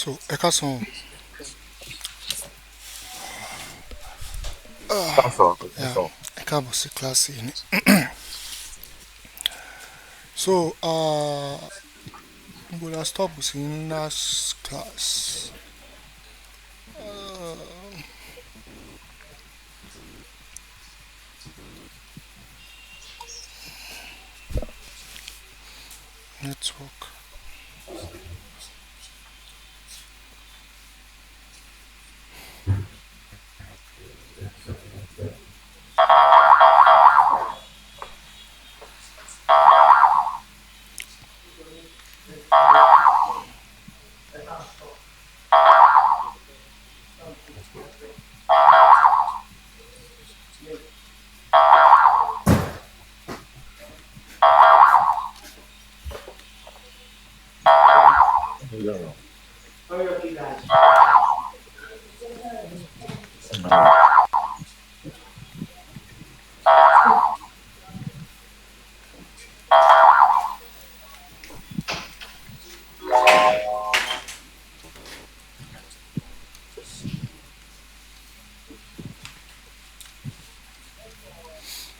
So ẹ káàsán o. Yeah, ẹ káàbọ̀ sí kíláàsì yìí ni. So níbo la stop sí last class? Network.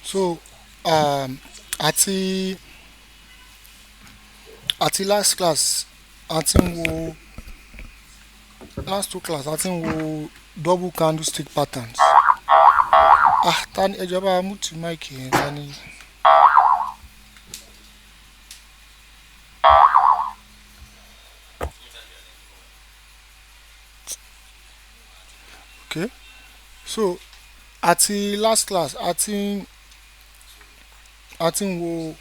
So àti àti last class a ti ń wo last two class a ti ń wo double candlestick patterns. Tani ẹjọ́ bá mú ti mic yẹn tani. Okay. So àti last class a ti ń wo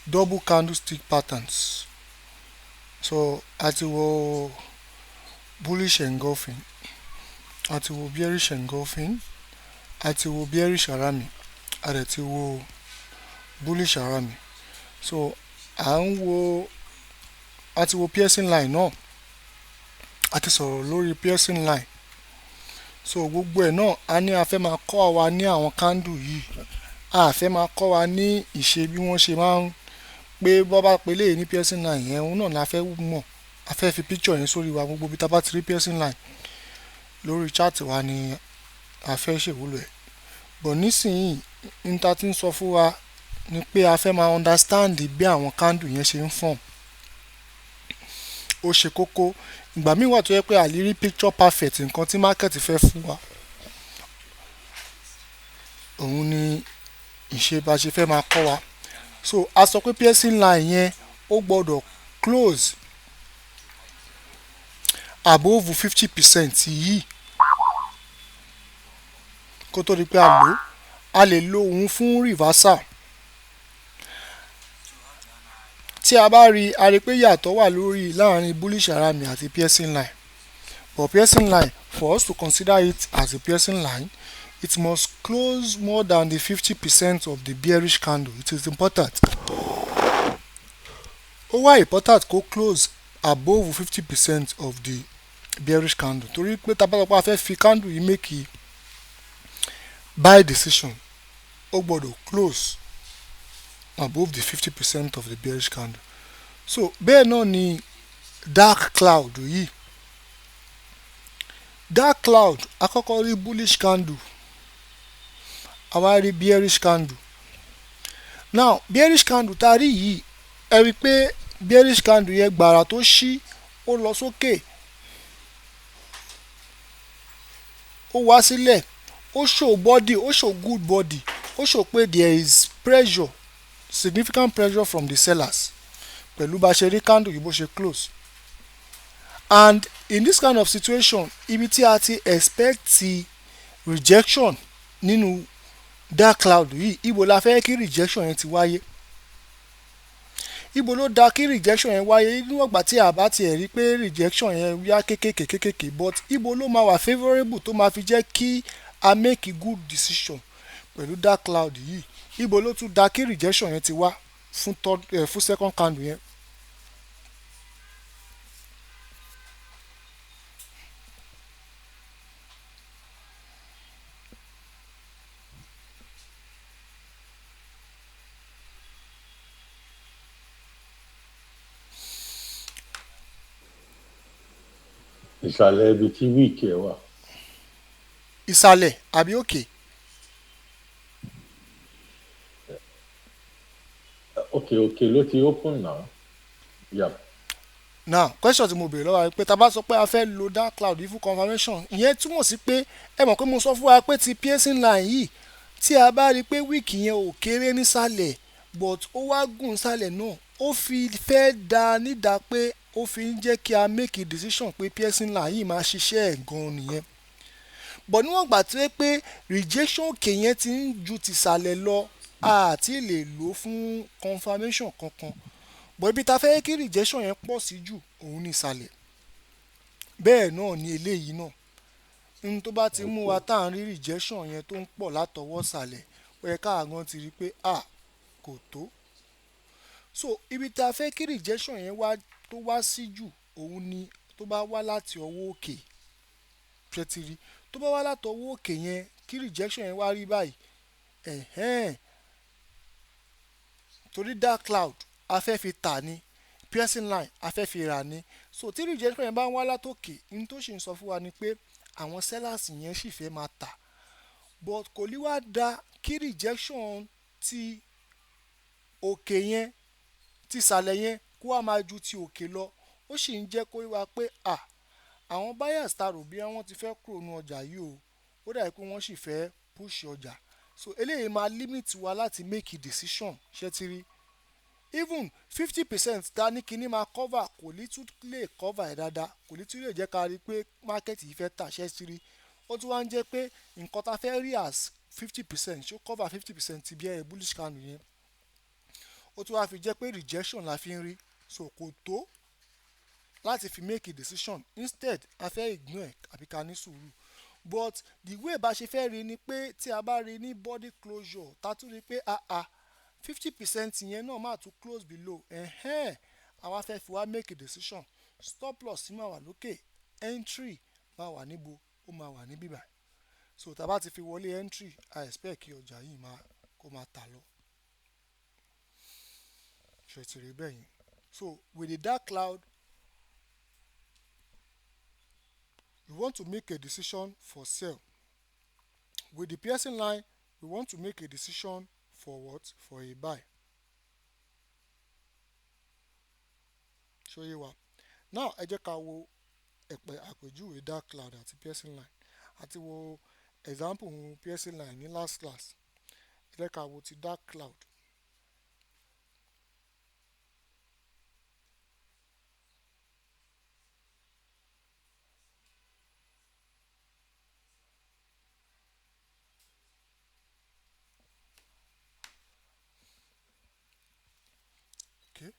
double candlestick patterns. So àti wo bullish engulfing, àti wo bearish engulfing, àti wo bearish arami, a dẹ̀ ti wo bullish arami. So à ń wo àti wo piercing line náà, a ti sọ̀rọ̀ lórí piercing line. So gbogbo ẹ̀ náà a ní a fẹ́ máa kọ́ wa ní àwọn candle yìí, a fẹ́ máa kọ́ wa ní ìṣe bí wọ́n ṣe máa ń pé bọ́ bá pe léyìí ní piercing line yẹn, òun náà la fẹ́ mọ̀. A fẹ́ fi picture yẹn sórí wa, gbogbo bí tá bá ti rí piercing line lórí chart wa ni a fẹ́ ṣèwúlò ẹ̀. But nísìnyí ní ta ti ń sọ fún wa ni pé a fẹ́ máa understand bí àwọn candle yẹn ṣe ń form. Ó ṣe kókó. Ìgbà míì wà tó yẹ pé a lè rí picture perfect nǹkan tí market fẹ́ fún wa. Òun ni ìṣe bá ṣe fẹ́ máa kọ́ wa. So a sọ pé piercing line yẹn ó gbọ́dọ̀ close above 50% yìí kó tó di pé a lè lo òun fún reversal. Tí a bá rí a rí pé yàtọ̀ wà lórí láàrin bullish arami àti piercing line. But piercing line, for us to consider it as a piercing line, it must close more than the 50% of the bearish candle. It is important. Ó wá important kó close above 50% of the bearish candle. Torí pé tá bá sọ pé a fẹ́ fi candle yìí make buy decision, ó gbọ́dọ̀ close above the 50% of the bearish candle. So bẹ́ẹ̀ náà ni dark cloud yìí. Dark cloud àkọ́kọ́ rí bullish candle, a wá rí bearish candle. Now bearish candle tá a rí yìí, ẹ rí pé bearish candle yẹn gbàrà tó ṣí ó lọ sókè, ó wá sílẹ̀, ó show body, ó show good body, ó show pé there is pressure, significant pressure from the sellers pẹ̀lú bá ṣe rí candle yìí bó ṣe close. And in this kind of situation, ibi tí a ti expect rejection nínú dark cloud yìí, ibo la fẹ́ kí rejection yẹn ti wáyé. Ibo ló dá kí rejection yẹn wáyé níwọ̀n ìgbà tí a bá tiẹ̀ rí pé rejection yẹn yá kékèké, but ibo ló máa wà favourable tó máa fi jẹ́ kí a make a good decision pẹ̀lú dark cloud yìí. Ibo ló tún dá kí rejection yẹn ti wá fún second candle yẹn. ìsàlẹ̀ ibi tí wíìkì ẹ̀ wà. ìsàlẹ̀ àbí òkè. òkè ló ti open now. Yep. Now question tí mo béèrè lọ́wọ́ wa pé tá a bá sọ pé a fẹ́ lo dark cloud yìí fún confirmation ìyẹn túmọ̀ sí pé ẹ mọ̀ pé mo sọ fún wa pé ti piercing line yìí tí a bá rí i pé wíìkì yẹn ò kéré nísàlẹ̀ but ó wá gùn nísàlẹ̀ náà ó fi fẹ́ da nídàá pé ó fi ń jẹ́ kí a make a decision pé piercing line yìí máa ṣiṣẹ́ ẹ̀ gan-an nìyẹn but níwọ̀n gbà tó yẹ pé rejection òkè yẹn ti ń ju tìsàlẹ̀ lọ a ti lè lò ó fún confirmation kankan but ibi tá a fẹ́ kí rejection yẹn pọ̀ sí jù òun ní ìsàlẹ̀ bẹ́ẹ̀ náà ni eléyìí náà ohun tó bá ti mú wa tá à ń rí rejection yẹn tó ń pọ̀ látọwọ́ ìsàlẹ̀ ó yẹ káàgán ti rí i pé kò tó so ibi tá a fẹ́ kí rejection yẹn wá tó wá sí jù òun ni tó bá wá láti ọwọ́ òkè ṣètìrí tó bá wá láti ọwọ́ òkè yẹn kí rejection yẹn wá rí báyìí torí dark cloud a fẹ́ fi tà ní piercing line a fẹ́ fi rà ní so tí rejection yẹn bá ń wá látòkè ní tó sì ń sọ fún wa ni pé àwọn sellers yẹn sì fẹ́ máa tà but kò ní wá da kí rejection ti òkè yẹn ti ìsàlẹ̀ yẹn kó wá máa ju ti òkè lọ ó sì ń jẹ́ kó wá pé àwọn buyers ta rò bí wọ́n ti fẹ́ kúrò ní ọjà yìí ó dàbí pé wọ́n sì fẹ́ push ọjà so eléyìí máa limit wa láti make a decision ṣé ti rí even 50% ta ní kíní máa cover kò ní tún lè cover ẹ̀ dáadáa kò ní tún lè jẹ́ ká rí i pé market yìí fẹ́ tà ṣé ti rí ó tún wá ń jẹ́ pé nǹkan ta fẹ́ rí as 50% ṣó cover 50% ti bí ẹ̀ bullish candle yẹn ó tún wá fi jẹ́ pé rejection la fi ń rí so kò tó láti fi make a decision instead a fẹ́ ignore ẹ̀ àbí ká ní sùúrù but the way bá ṣe fẹ́ rí ni pé tí a bá rí ní body closure ta tún rí pé 50% yẹn náà máa tún close below àwa fẹ́ fi wá make a decision stop loss máa wà lókè entry máa wà níbo ó máa wà ní bíbà so tá a bá ti fi wọlé entry I expect kí ọjà yìí kó máa tà lọ ṣe ti rí bẹ́ẹ̀ yẹn so with the dark cloud we want to make a decision for sell with the piercing line we want to make a decision for what for a buy ṣó yé wa now ẹ jẹ́ ká wo àpèjúwe dark cloud àti piercing line àti wo example piercing line ní last class ẹ jẹ́ ká wo ti dark cloud okay.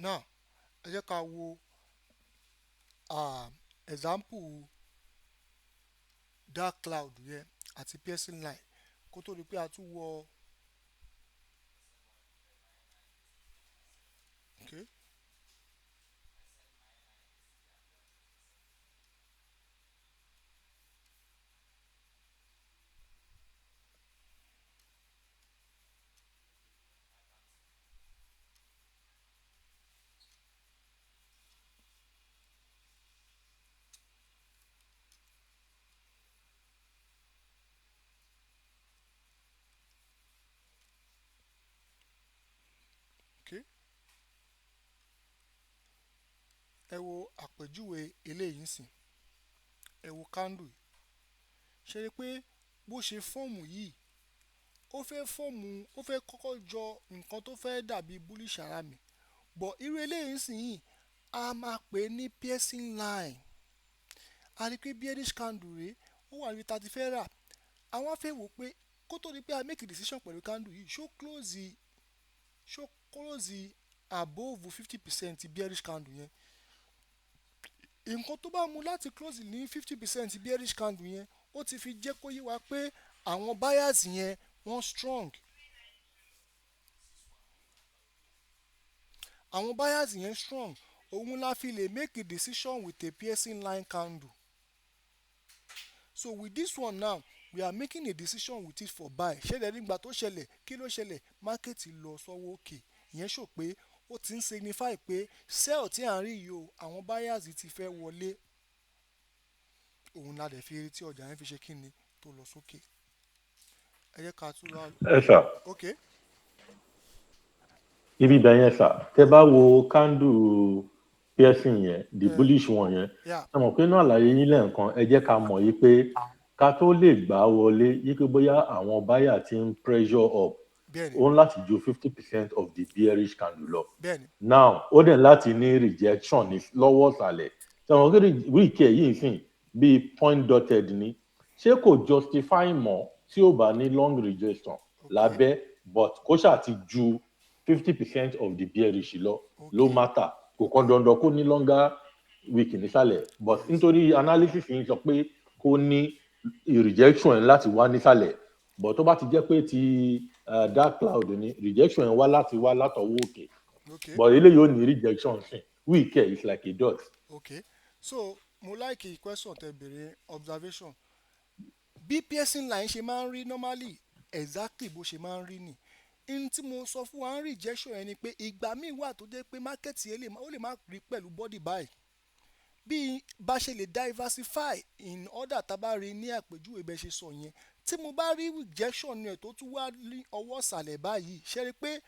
now ẹ jẹ́ ká wo example dark cloud yẹn àti piercing line kó tó di pé a tún wọ okay. Okay. ẹ wo àpèjúwe eléyìí sìn ẹ wo candle ṣe rí pé bó ṣe fọ́ọ̀mù yìí ó fẹ́ kọ́kọ́ jọ nǹkan tó fẹ́ dàbí bullish ara mi but irú eléyìí sì yìí a máa pè ní piercing line. A rí pé bearish candle rèé ó wà níbi tá a ti fẹ́ rà àwọn fẹ́ wò pé kó tó di pé a make a decision pẹ̀lú candle yìí ṣó close above 50% bearish candle yẹn. Nǹkan tó bá mú láti close ní 50% bearish candle yẹn ó ti fi jẹ́ kó yé wa pé àwọn buyers yẹn wọ́n strong. Àwọn buyers yẹn strong òun la fi lè make a decision with a piercing line candle. So with this one now we are making a decision with it for buy. Ṣẹlẹ̀ nígbà tó ṣẹlẹ̀ kí ló ṣẹlẹ̀ market lọ sọ́wọ́ òkè ìyẹn ṣò pé ó ti ń signify pé sell tí à ń rí yìí o àwọn buyers ti fẹ́ wọlé òun la dẹ̀ fi rí tí ọjà yẹn fi ṣe kíni tó lọ sókè. Ẹ jẹ́ ká tún ra. ẹ sà Okay. ibi ibẹ̀ yẹn sà tẹ bá wo candle piercing yẹn the bullish one yẹn Yeah. ẹ mọ̀ pé inú àlàyé yín lẹ́ẹ̀kan ẹ jẹ́ ká mọ̀ yí pé ká tó lè gbà á wọlé yí pé bóyá àwọn buyer ti ń pressure up Bẹ́ẹ̀ni ó ń láti ju 50% of the bearish candle lọ. bẹ́ẹ̀ni Now ó dẹ̀ láti ní rejection ní lọ́wọ́ ìsàlẹ̀ ṣàwọn kí wíìkì ẹ̀ yìí sìn bíi point dotted ni ṣé kò justify mọ́ tí ó bá ní long rejection lábẹ́ but kó ṣáà ti ju 50% of the bearish lọ ló matter kò kàn dandan kó ní longer week nísàlẹ̀ but nítorí analysis yìí sọ pé kó ní rejection ẹ̀ láti wá nísàlẹ̀ but tó bá ti jẹ́ pé ti dark cloud ni rejection ẹ̀ wá látọwọ́ òkè okay but eléyìí ò ní rejection sìn week ẹ̀ is like a dot. okay so mo like the question tẹ bèrè observation bí piercing line ṣe máa ń rí normally exactly bó ṣe máa ń rí ni n tí mo sọ fún wa ń rejection yẹn ni pé ìgbà míì wà tó jẹ́ pé market yẹn ó lè má rí pẹ̀lú body buy bí bá ṣe lè diversify in order tá a bá rí ní àpèjúwe bẹ́ẹ̀ ṣe sọ yẹn tí mo bá rí rejection yẹn tó tún wá ní ọwọ́ ìsàlẹ̀ báyìí ṣe rí pé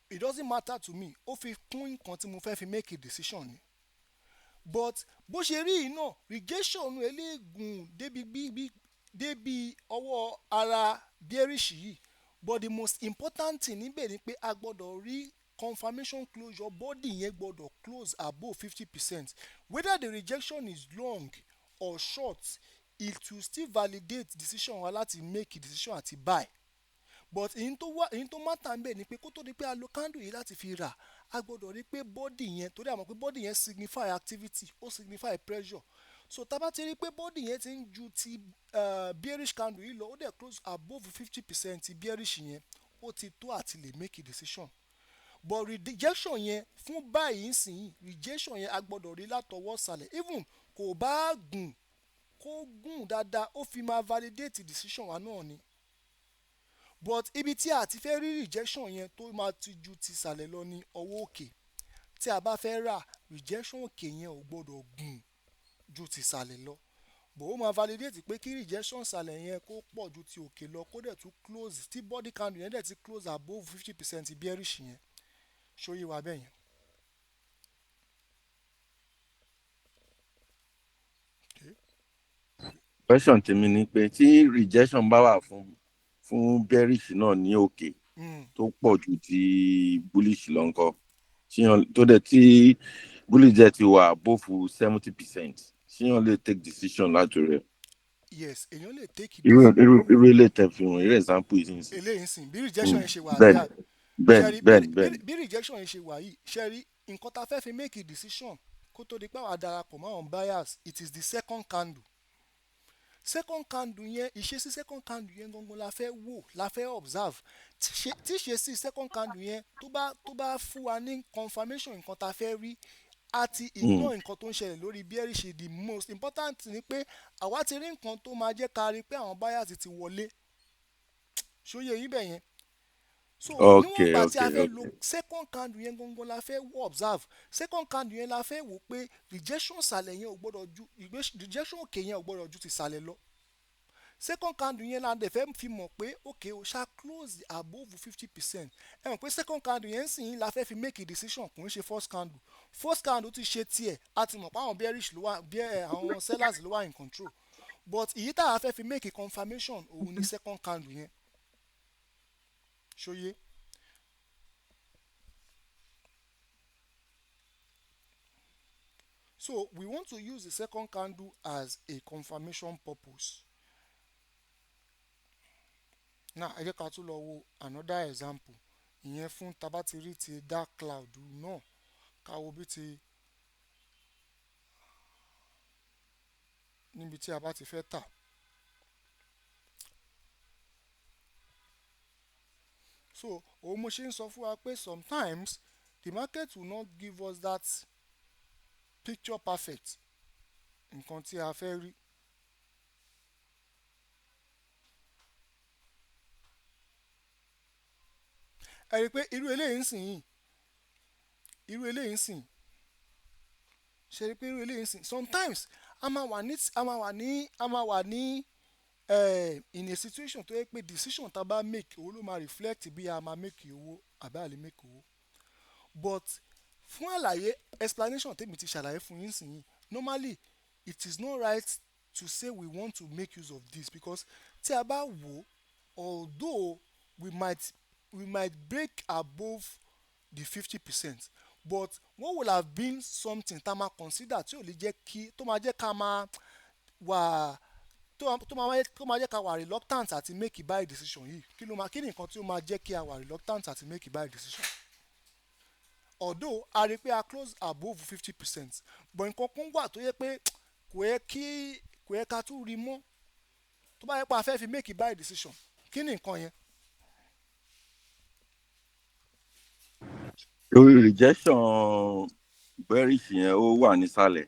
it doesn't matter to me ó fi kún nǹkan tí mo fẹ́ fi make a decision ni but bó ṣe rí yìí náà rejection eléegun débi ọwọ́ ara bearish yìí but the most important thing níbẹ̀ ni pé a gbọ́dọ̀ rí confirmation closure body yẹn gbọ́dọ̀ close above 50% whether the rejection is long or short it will still validate decision wa láti make a decision àti buy but èyí tó matter ń bẹ̀ ni pé kó tó di pé a lo candle yìí láti fi rà a gbọ́dọ̀ rí pé body yẹn torí àmọ́ pé body yẹn signify activity ó signify pressure so tá bá ti rí pé body yẹn ti ń ju ti bearish candle yìí lọ ó dẹ̀ close above 50% bearish yẹn ó ti tó àti lè make a decision but rejection yẹn fún báyìí sìn rejection yẹn a gbọ́dọ̀ rí látọwọ́ sàlẹ̀ even kò bá gùn dáadáa ó fi máa validate decision wa náà ni but ibi tí a ti fẹ́ rí rejection yẹn tó máa ti ju ti sàlẹ̀ lọ ní ọwọ́ òkè tí a bá fẹ́ rà rejection òkè yẹn ò gbọ́dọ̀ gùn ju ti sàlẹ̀ lọ but ó máa validate pé kí rejection sàlẹ̀ yẹn kó pọ̀ ju ti òkè lọ kó dẹ̀ tún close tí body candle yẹn dẹ̀ ti close above 50% bearish yẹn ṣóyè wa bẹ́ẹ̀ yẹn. Question tèmi ni pé tí rejection bá wà fún bearish náà ní òkè tó pọ̀ ju ti bullish lọ ńkọ́ tó dẹ̀ tí bullish jẹ́ ti wà above 70% ṣíyàn lè take decision láti rẹ̀. Yes èèyàn lè take irú ilé tẹ̀ fi hàn irú example yìí sìn. eléyìí sìn bí rejection yẹn ṣe wà bẹ́ẹ̀ bí rejection yẹn ṣe wà yìí ṣẹ́rí nǹkan tá a fẹ́ fi make a decision kó tó di pé àwọn darapọ̀ mọ́ àwọn buyers it is the second candle yẹn ìṣesí second candle yẹn gangan la fẹ́ wò la fẹ́ observe tí ìṣesí second candle yẹn tó bá fún wa ní confirmation nǹkan tá a fẹ́ rí àti ignore nǹkan tó ń ṣẹlẹ̀ lórí bearish the most important ni pé àwa ti rí nǹkan tó máa jẹ́ ká rí pé àwọn buyers ti wọlé ṣóyè yín bẹ̀ yẹn so níwọ̀n ìgbà tí a fẹ́ lo second candle yẹn gangan la fẹ́ observe second candle yẹn la fẹ́ wò pé rejection sàlẹ̀ yẹn ò gbọ́dọ̀ ju rejection òkè yẹn ò gbọ́dọ̀ ju ti sàlẹ̀ lọ second candle yẹn la dẹ̀ fẹ́ fi mọ̀ pé okay o ṣá close above 50% ẹ mọ̀ pé second candle yẹn sì ń la fẹ́ fi make a decision kò ń ṣe first candle ti ṣe tiẹ̀ a ti mọ̀ pé àwọn bearish ló wà àwọn sellers ló wà in control but èyí tá a fẹ́ fi make a confirmation òun ní second candle yẹn ṣóyé. So we want to use the second candle as a confirmation purpose. Now ẹ jẹ́ ká tún lọ wo another example ìyẹn fún tabatiri ti dark cloud náà ká wo bí ti níbi tí a bá ti fẹ́ tà. So òun mo ṣe ń sọ fún wa pé sometimes the market will not give us that picture perfect nǹkan tí a fẹ́ rí. ẹ rí i pé irú eléyìí ń sìn yìí irú eléyìí ń sìn ṣe rí i pé irú eléyìí ń sìn sometimes a máa wà ní in a situation tó yẹ pé decision tá a bá make owó ló máa reflect bí a máa make owó àbí a lè make owó but fún àlàyé explanation tèmi ti ṣàlàyé fún yín sìn yìí normally it is not right to say we want to make use of this because tí a bá wò although we might break above the 50% but what will have been something tá a máa consider tí ò lè jẹ́ kí tó máa jẹ́ ká máa wà tó máa jẹ́ ká wà reluctant àti make a buy decision yìí kí ni nǹkan tí ó máa jẹ́ kí a wà reluctant àti make a buy decision although a rí pé a close above 50% but nǹkan kan wà tó yẹ pé kò yẹ ká tún rí mọ́ tó bá yẹ pé a fẹ́ fi make a buy decision kí ni nǹkan yẹn. lórí rejection bearish yẹn ó wà nísàlẹ̀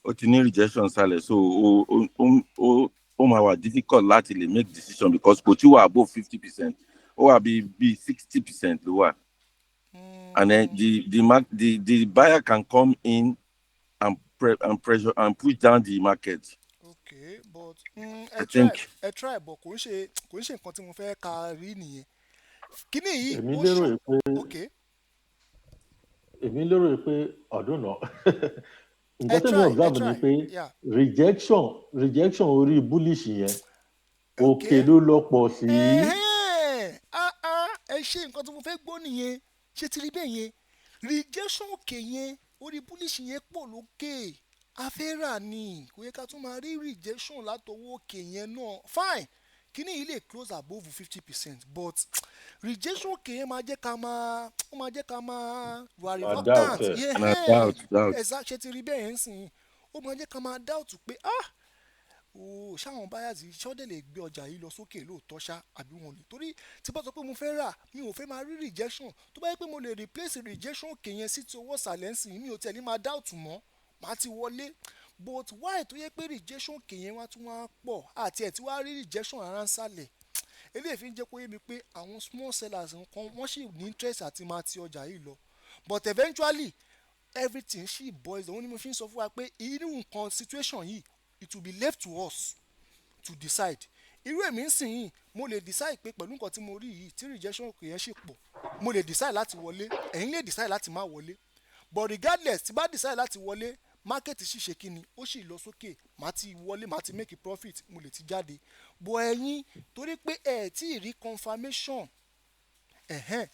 ó ti ní rejection sálẹ̀ so ó máa wà difficult láti lè make decision because kò tí wà above 50% ó wà bí 60% ló wà and then the buyer can come in and pressure and push down the market. Okay, but ẹ try but kò ń ṣe nǹkan tí mo fẹ́ ká rí nìyẹn kíní yìí ó ṣe okay. èmi lérò pé ọdún náà nǹkan tẹ́mi observe ni pé rejection orí bullish yẹn òkè ló lọ́pọ̀ sí. ẹ ṣe nǹkan tí mo fẹ́ gbọ́ nìyẹn ṣé ti rí bẹ́ẹ̀ yẹn rejection òkè yẹn orí bullish yẹn pọ̀ lókè afẹ́rà ni kò yẹ ká tún máa rí rejection látọwọ́ òkè yẹn náà fine kíní yìí lè close above 50% but rejection òkè yẹn máa jẹ́ ká máa wà reluctant exact ṣe ti rí bẹ́ẹ̀ yẹn sìn ó máa jẹ́ ká máa doubt pé ṣáwọn buyers yìí ṣọ́dẹ̀ lè gbé ọjà yìí lọ sókè lóòótọ́ ṣá àbí wọn lè torí tí bá sọ pé mo fẹ́ rà mi ò fẹ́ máa rí rejection tó bá yẹ pé mo lè replace rejection òkè yẹn sí ti owó sàlẹ́ǹsì mi ò tẹ̀lé máa doubt mọ́ màá ti wọlé but why tó yẹ pé rejection òkè yẹn wá tún wá pọ̀ àti ẹ̀ tí wàá rí rejection ara ń sàlẹ̀ eléyìí fi ń jẹ́ kó yé mi pé àwọn small sellers nǹkan wọ́n sì ní interest àti máa ti ọjà yìí lọ but eventually everything sì boils down ni mo fi ń sọ fún wa pé irú nǹkan situation yìí it will be left to us to decide irú èmi ń sìn yìí mo lè decide pé pẹ̀lú nǹkan tí mo rí yìí tí rejection òkè yẹn sì pọ̀ mo lè decide láti wọlé ẹ̀yin lè decide láti má wọlé but regardless tí bá decide láti wọlé market sì ṣe kíni ó sì lọ sókè màá ti wọlé màá ti make a profit mo lè ti jáde bọ̀ ẹ̀yin torí pé ẹ̀ tí ì rí confirmation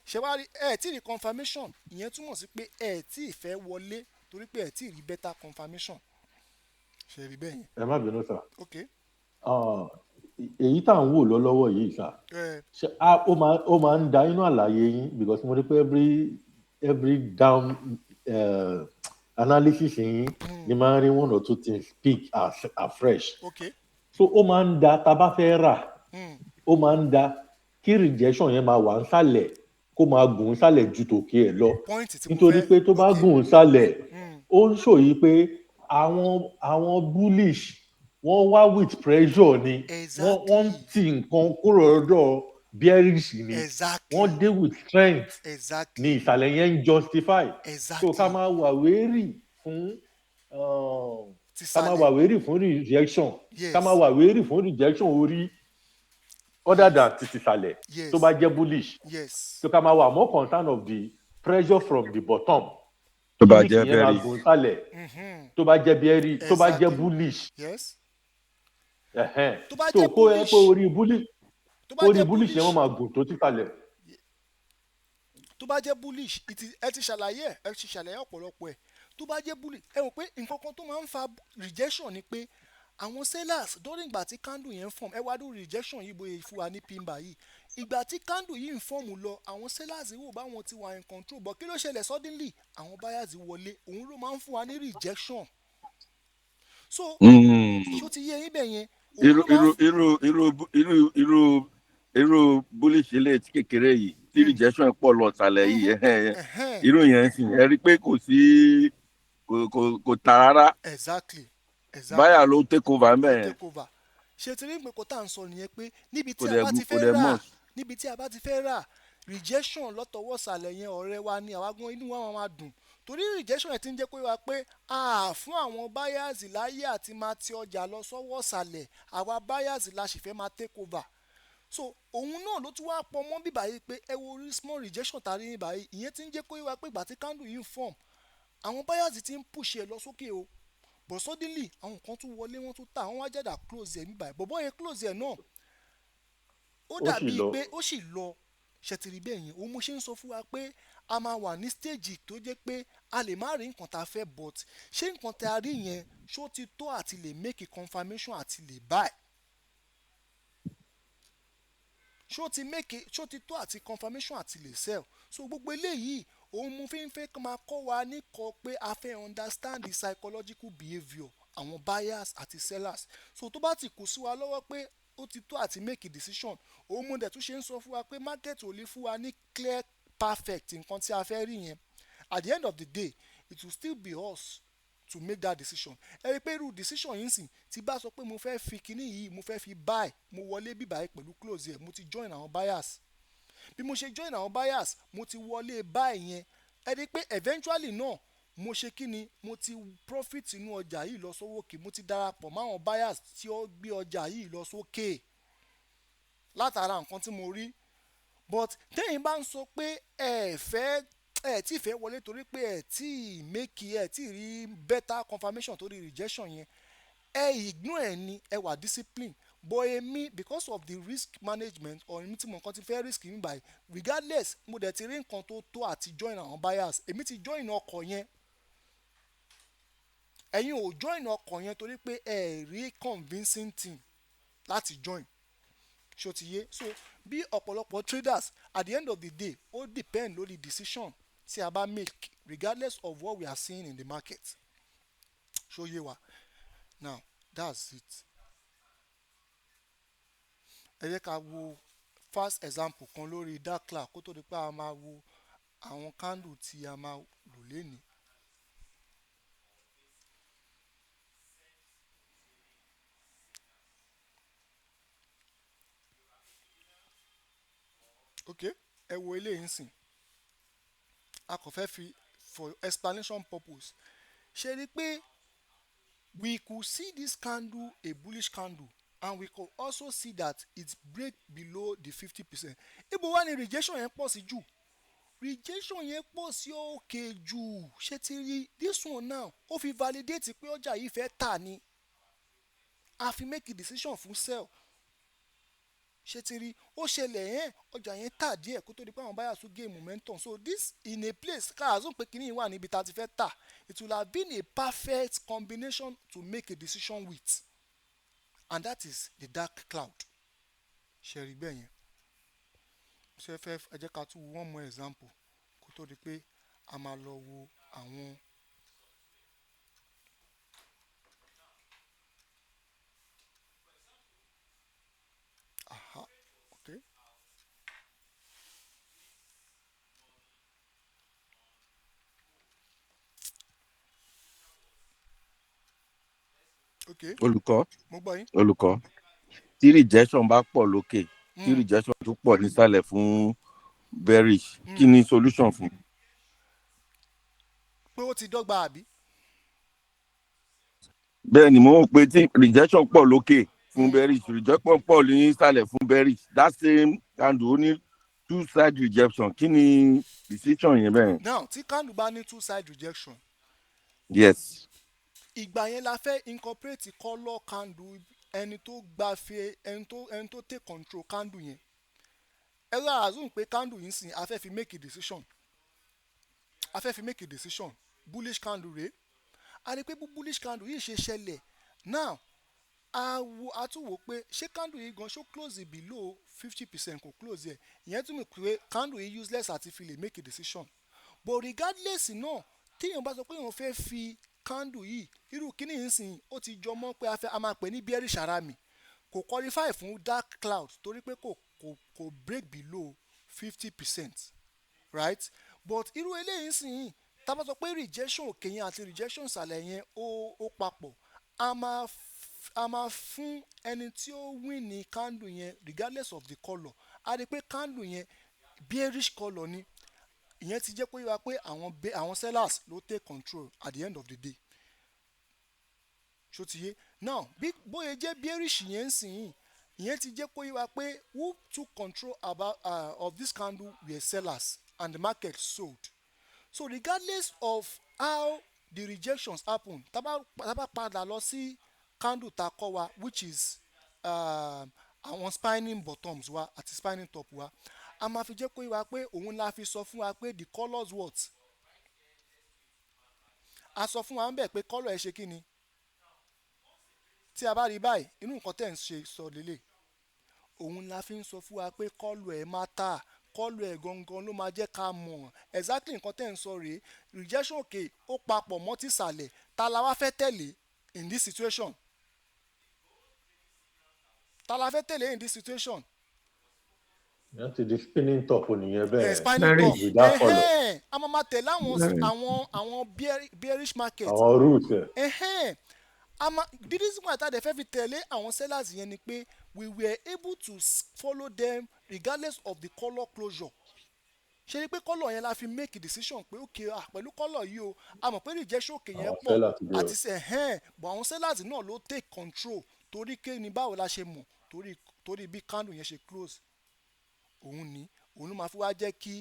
ṣe wá rí ẹ̀ tí ì rí confirmation ìyẹn túmọ̀ sí pé ẹ̀ tí ì fẹ́ wọlé torí pé ẹ̀ tí ì rí better confirmation ṣe rí bẹ́ẹ̀ yẹn. ẹ má bínú sà. ok. èyí tá à ń wò lọ́wọ́ yìí sà ó máa ń da inú àlàyé yín because mo rí pé every down analysis yín ni máa ń rí one or two things speak afresh. Okay. So ó máa ń da tá a bá fẹ́ rà ó máa ń da kí rejection yẹn máa wà nsàlẹ̀ kó máa gùn nsàlẹ̀ ju tòkè ẹ̀ lọ nítorí pé tó bá gùn nsàlẹ̀ ó ń ṣòyí pé àwọn bullish wọ́n wá with pressure ni wọ́n ń tì nǹkan kúrò lọ́dọ̀ bearish ni wọ́n dé with strength ni ìsàlẹ̀ yẹn ń justify so ká máa wà wéèrì fún rejection ká máa wà wéèrì fún rejection orí other than tìsàlẹ̀ tó bá jẹ́ bullish so ká máa wà more concerned of the pressure from the bottom tó bá jẹ́ bearish tó bá jẹ́ bearish tó bá jẹ́ bullish tó bá so jẹ́ kó ẹ pé tó bá jẹ́ bullish yẹn wọ́n máa gùn tó títàlẹ̀. tó bá jẹ́ bullish ẹ ti ṣàlàyé ọ̀pọ̀lọpọ̀ ẹ̀. Tó bá jẹ́ bullish ẹ wò pé nǹkan kan tó máa ń fa rejection ni pé àwọn sellers during ìgbà tí candle yẹn form ẹ wá dúró rejection yìí bóyá fún wa ní pimba yìí ìgbà tí candle yìí ń form lọ àwọn sellers wò báwọn ti wà in control but kí ló ṣẹlẹ̀ suddenly àwọn buyers wọlé òun ló máa ń fún wa ní rejection. So ṣó ti yé yín bẹ́ẹ̀ yẹn irú bullish ilé tí kékeré yìí tí rejection pọ̀ lọ sàlẹ̀ yìí irú yẹn sì ẹ rí i pé kò tà rárá. Exactly. Báyà ló take over mẹ́ẹ̀. Ṣé ti rí pé kò tá à ń sọ nìyẹn pé níbi tí a bá ti fẹ́ rà rejection lọ́tọ̀wọ́ sàlẹ̀ yẹn ọ̀rẹ́ wa ni àwa gan inú wa máa dùn torí rejection yẹn ti ń jẹ́ pé wá pé fún àwọn buyers láyé àti máa ti ọjà lọ sọ́wọ́ sàlẹ̀ àwa buyers la sì fẹ́ máa take over. So òun náà ló tún wá pọ̀ mọ́ bíbá yìí pé ẹ wo small rejection tàrí ní báyìí ìyẹn ti ń jẹ́ pé wá pé ìgbà tí candle yìí ń form àwọn buyers ti ń push ẹ lọ sókè o but suddenly àwọn kan tún wọlé wọn tún tà àwọn wá jẹ́dà close ẹ̀ níbàyìí bọ̀bọ̀ yẹn close ẹ̀ náà ó dàbí pé ó sì lọ ṣètìrì bẹ́ẹ̀ yẹn òun mo ṣe ń sọ fún wa pé a máa wà ní stage tó jẹ́ pé a lè má rí nǹkan tá a fẹ́ but ṣé nǹkan tá a rí yẹn ṣó ti tó àti lè make a confirmation àti lè buy ṣó ti tó àti confirmation àti lè sell so gbogbo eléyìí òun mo fi ń fẹ́ máa kọ́ wa níkọ pé a fẹ́ understand the psychological behaviour àwọn buyers àti sellers so tó bá ti kù sí wa lọ́wọ́ pé ó ti tó àti make a decision òun mo dẹ̀ tún ṣe ń sọ fún wa pé market ò lè fún wa ní clear perfect nǹkan tí a fẹ́ rí yẹn at the end of the day it will still be us to make that decision ẹ rí i pé irú decision yìí sìn tí bá sọ pé mo fẹ́ fi kinní yìí mo fẹ́ fi buy mo wọlé bíbá yìí pẹ̀lú close yẹn mo ti join àwọn buyers bí mo ṣe join àwọn buyers mo ti wọlé buy yẹn ẹ rí i pé eventually náà mo ṣe kí ni mo ti profit inú ọjà yìí lọ sókè mo ti darapọ̀ máwọn buyers tí ó gbé ọjà yìí lọ sókè látara nǹkan tí mo rí but tẹ́yìn bá ń sọ pé ẹ tí fẹ́ wọlé torí pé ẹ tí rí better confirmation torí rejection yẹn ẹ ignore ẹ ní ẹ wà discipline but èmi because of the risk management or èmi tí mo nǹkan ti fẹ́ risk mi báyìí regardless mo dẹ̀ ti rí nǹkan tó tó àti join àwọn buyers èmi ti join ọkọ̀ yẹn ẹ̀yin ò join ọkọ̀ yẹn torí pé ẹ rí convincing thing láti join ṣó ti yé so bí ọ̀pọ̀lọpọ̀ traders at the end of the day ó depend lórí decision tí a bá make regardless of what we are seeing in the market ṣó yé wa now that's it. Ẹ jẹ́ ká wo first example kan lórí dark cloud kó tó di pé a máa wo àwọn candle tí a máa lò lénìí. ok ẹ wo eléyìí sìn a kò fẹ́ fi for explanation purpose ṣe rí pé we could see this candle a bullish candle and we could also see that it break below the 50%. Ibo wá ní rejection yẹn pọ̀ sí jù rejection yẹn pọ̀ sí òkè jù ṣé ti rí this one now ó fi validate pé ọjà yìí fẹ́ tà ni a fi make a decision fún sell ṣé ti rí ó ṣẹlẹ̀ yẹn ọjà yẹn tà díẹ̀ kó tó di pé àwọn buyers tún gain momentum so this in a place káàzó pé kínní wà níbi tá a ti fẹ́ tà it will have been a perfect combination to make a decision with and that is the dark cloud ṣe rí bẹ́ẹ̀ yẹn ṣe fẹ́ ẹ jẹ́ ká tún one more example kó tó di pé a máa lọ wo àwọn okay. Okay. olùkọ́ tí rejection bá pọ̀ lókè tí rejection tún pọ̀ nísàlẹ̀ fún bearish kí ni solution fún. pé ó ti dọ́gba àbí. bẹ́ẹ̀ ni mo mọ̀ pé tí rejection pọ̀ lókè fún bearish rejection pọ̀ nísàlẹ̀ fún bearish that same candle ó ní two side rejection kí ni decision yẹn bẹ́ẹ̀. now tí candle bá ní two side rejection. yes. ìgbà yẹn la fẹ́ incorporate color candle ẹni tó gba fi ẹni tó take control candle yẹn. ẹ lọ assume pé candle yìí sìn a fẹ́ fi make a decision bullish candle rèé a rí pé bullish candle yìí ṣe ṣẹlẹ̀ now a tún wò pé ṣé candle yìí gan ṣó close below 50% kò close yẹ ìyẹn tún mi pé candle yìí useless àti fi lè make a decision but regardless náà téèyàn bá sọ pé èèyàn fẹ́ fi candle yìí irú kíní yìí sìn ó ti jọ mọ́ pé a máa pè ní bearish arami kò qualify fún dark cloud torí pé kò break below 50% right but irú eléyìí sìn tá bá sọ pé rejection òkè yẹn àti rejection ìsàlẹ̀ yẹn ó papọ̀ a máa fún ẹni tí ó win ní candle yẹn regardless of the colour a rí pé candle yẹn bearish colour ni ìyẹn ti jẹ́ pé wá pé àwọn sellers ló take control at the end of the day ṣó ti yé now bí bóyá jẹ́ bearish yẹn ń sìn yìí ìyẹn ti jẹ́ pé wá pé who took control of this candle were sellers and the market sold so regardless of how the rejections happen tá bá padà lọ sí candle tá kọ́ wa which is àwọn spinning bottoms wa àti spinning top wa a máa fi jẹ́ pé wá pé òun la fi sọ fún wa pé the colours what a sọ fún wa ń bẹ̀ pé colour ẹ̀ ṣe kí ni tí a bá rí báyìí inú nǹkan tẹ̀ ń ṣe sọ lélẹ̀ òun la fi ń sọ fún wa pé colour ẹ̀ máa tà colour ẹ̀ gangan ló máa jẹ́ ká mọ̀ exactly nǹkan tẹ̀ ń sọ rèé rejection òkè ó papọ̀ mọ́ tìsàlẹ̀ ta la wá fẹ́ tẹ̀lé in this situation ìyẹn ti di spinning top nìyẹn bẹ́ẹ̀. spinning top without colour. a máa tẹ̀lé àwọn bearish market àwọn route ẹ̀. the reason why tàdé fẹ́ fi tẹ̀lé àwọn sellers yẹn ni pé we were able to follow them regardless of the colour closure ṣe ni pé colour yẹn la fi make a decision pé ok pẹ̀lú colour yìí o a mọ̀ pé rejection òkè yẹn pọ̀ àti sẹ̀ but àwọn sellers náà ló take control torí ké ni báwo la ṣe mọ̀ torí bí candle yẹn ṣe close òun ló máa fi wá jẹ́ kí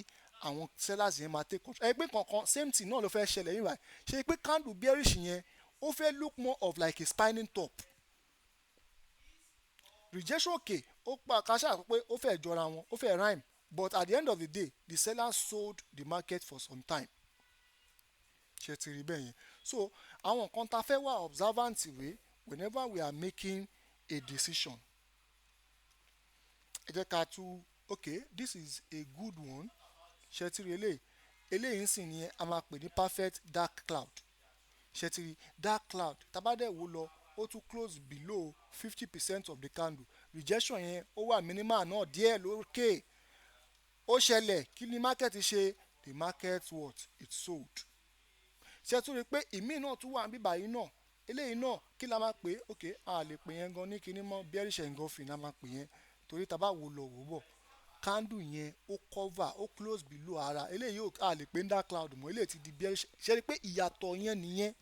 àwọn sellers yẹn máa take control ẹgbẹ́ kankan same thing náà ló fẹ́ ṣẹlẹ̀ yìí báyìí ṣe pé candle bearish yẹn ó fẹ́ look more of like a spinning top rejection òkè ó pa kàṣà pé ó fẹ́ jọra wọn ó fẹ́ rhyme but at the end of the day the sellers sold the market for some time ṣe ti rí bẹ́ẹ̀ yẹn so àwọn nǹkan tá a fẹ́ wá observant rèé whenever we are making a decision ẹ jẹ́ ká tú okay this is a good one ṣe ti rí eléyìí ń sìn ní a máa pè ní perfect dark cloud ṣe ti rí dark cloud tabadẹ wo lọ ó tún close below 50% of the candle rejection yẹn ó wà minimal náà díẹ̀ lókè ó ṣẹlẹ̀ kí ni market ṣe the market what it sold ṣe tún rí pé ìmí náà tún wà níbí báyìí náà eléyìí náà kí la máa pè ok a lè pè yẹn gan ní kíní mọ́ bearish engulfing la máa pè yẹn torí tá a bá wo lọ wò bọ̀ candle yẹn ó cover ó close below ara eléyìí a lè pè ní dark cloud mọ́ eléyìí ti di bearish ṣe rí pé ìyàtọ̀ yẹn nìyẹn